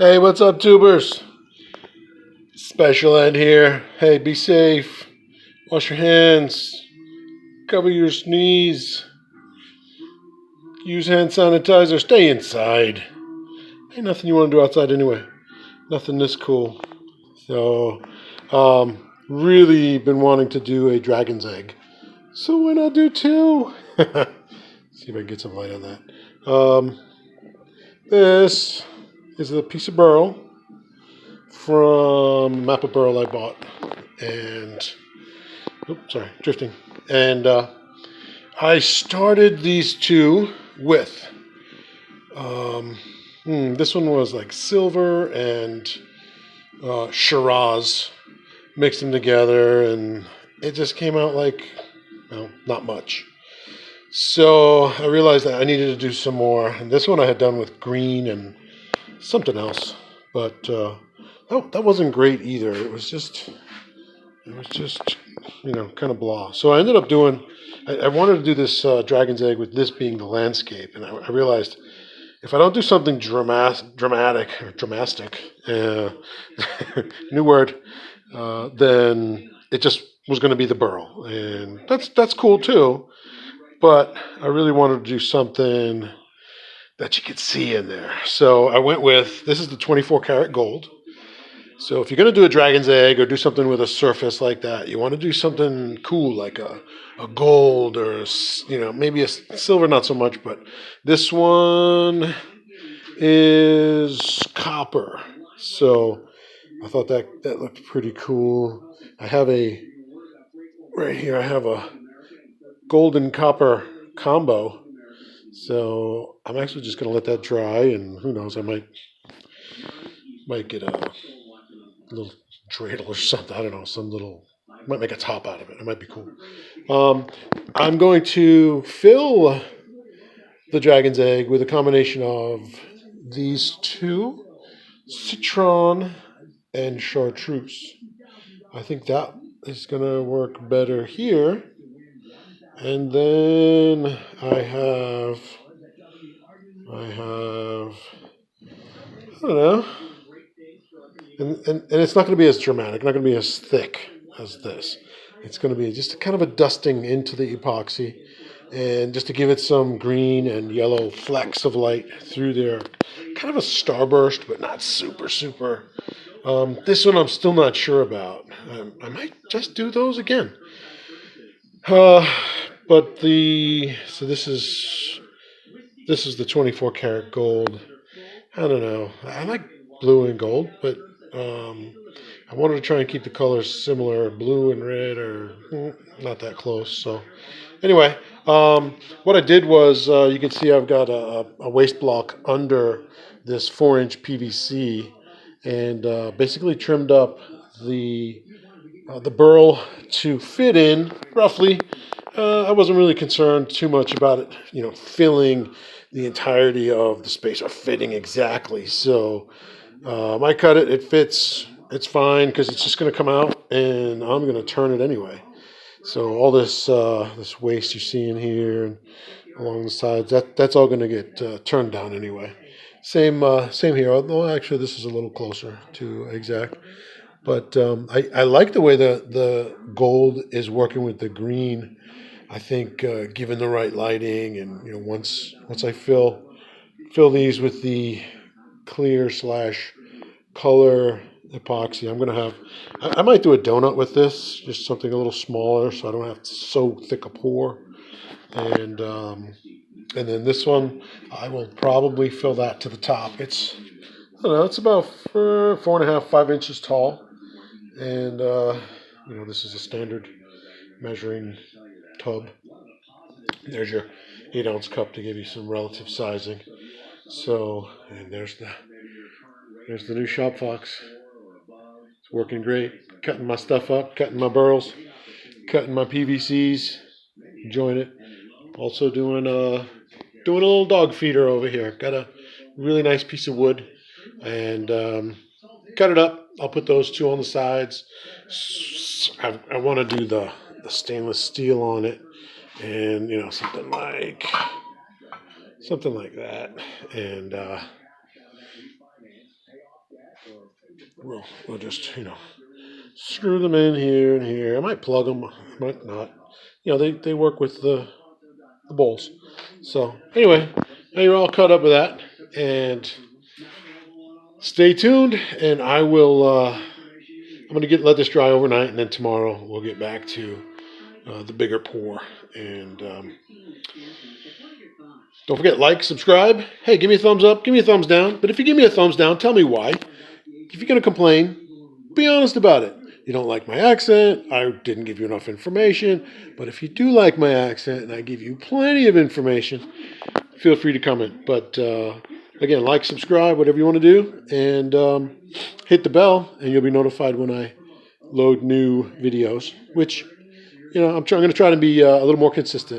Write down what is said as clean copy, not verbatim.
Hey, what's up, tubers? Special Ed here. Hey, be safe. Wash your hands. Cover your sneeze. Use hand sanitizer. Stay inside. Ain't nothing you want to do outside anyway. Nothing this cool. So, really been wanting to do a dragon's egg. So why not do two? See if I can get some light on that. This is a piece of burl from Mappa Burl I bought. And oops, sorry, drifting. And I started these two with this one was like silver and Shiraz. Mixed them together, and it just came out like, well, not much. So I realized that I needed to do some more. And this one I had done with green and something else, but that wasn't great either. It was just kind of blah. So I ended up doing. I wanted to do this dragon's egg with this being the landscape, and I realized if I don't do something dramatic, new word, then it just was going to be the burl, and that's cool too. But I really wanted to do something that you could see in there. So I went with, this is the 24 karat gold. So if you're going to do a dragon's egg or do something with a surface like that, you want to do something cool like a gold or, maybe a silver, not so much, but this one is copper. So I thought that looked pretty cool. Right here, I have a gold and copper combo. So I'm actually just going to let that dry, and who knows, I might get a little dreidel or something. I don't know, might make a top out of it. It might be cool. I'm going to fill the dragon's egg with a combination of these two, citron and chartreuse. I think that is going to work better here. And then I have, I don't know, and it's not going to be as dramatic, not going to be as thick as this. It's going to be just kind of a dusting into the epoxy, and just to give it some green and yellow flecks of light through there. Kind of a starburst, but not super. This one I'm still not sure about. I might just do those again. But this is the 24 karat gold. I don't know. I like blue and gold, but I wanted to try and keep the colors similar. Blue and red are not that close. So anyway, what I did was you can see I've got a waste block under this 4-inch PVC, and basically trimmed up the burl to fit in roughly. I wasn't really concerned too much about it, filling the entirety of the space or fitting exactly. So I cut it. It fits. It's fine because it's just going to come out, and I'm going to turn it anyway. So all this waste you see in here and along the sides, that's all going to get turned down anyway. Same here. Although actually this is a little closer to exact. But I like the way the gold is working with the green. I think given the right lighting, and once I fill these with the clear / color epoxy, I'm gonna have. I might do a donut with this, just something a little smaller, so I don't have so thick a pour. And then this one, I will probably fill that to the top. It's it's about 4.5, 5 inches tall. And, this is a standard measuring tub. There's your 8-ounce cup to give you some relative sizing. So, and there's the new Shop Fox. It's working great. Cutting my stuff up, cutting my burls, cutting my PVCs, enjoying it. Also doing a little dog feeder over here. Got a really nice piece of wood, and cut it up. I'll put those two on the sides. I want to do the stainless steel on it, and something like that. And we'll just, screw them in here and here. I might plug them, I might not. They work with the bowls. So anyway, now you're all caught up with that, and stay tuned. And I will. I'm going to let this dry overnight, and then tomorrow we'll get back to the bigger pour. And don't forget, like, subscribe. Hey, give me a thumbs up, give me a thumbs down. But if you give me a thumbs down, tell me why. If you're going to complain, be honest about it. You don't like my accent, I didn't give you enough information. But if you do like my accent and I give you plenty of information, feel free to comment. But again, like, subscribe, whatever you want to do. And hit the bell, and you'll be notified when I load new videos, which, I'm going to try to be a little more consistent.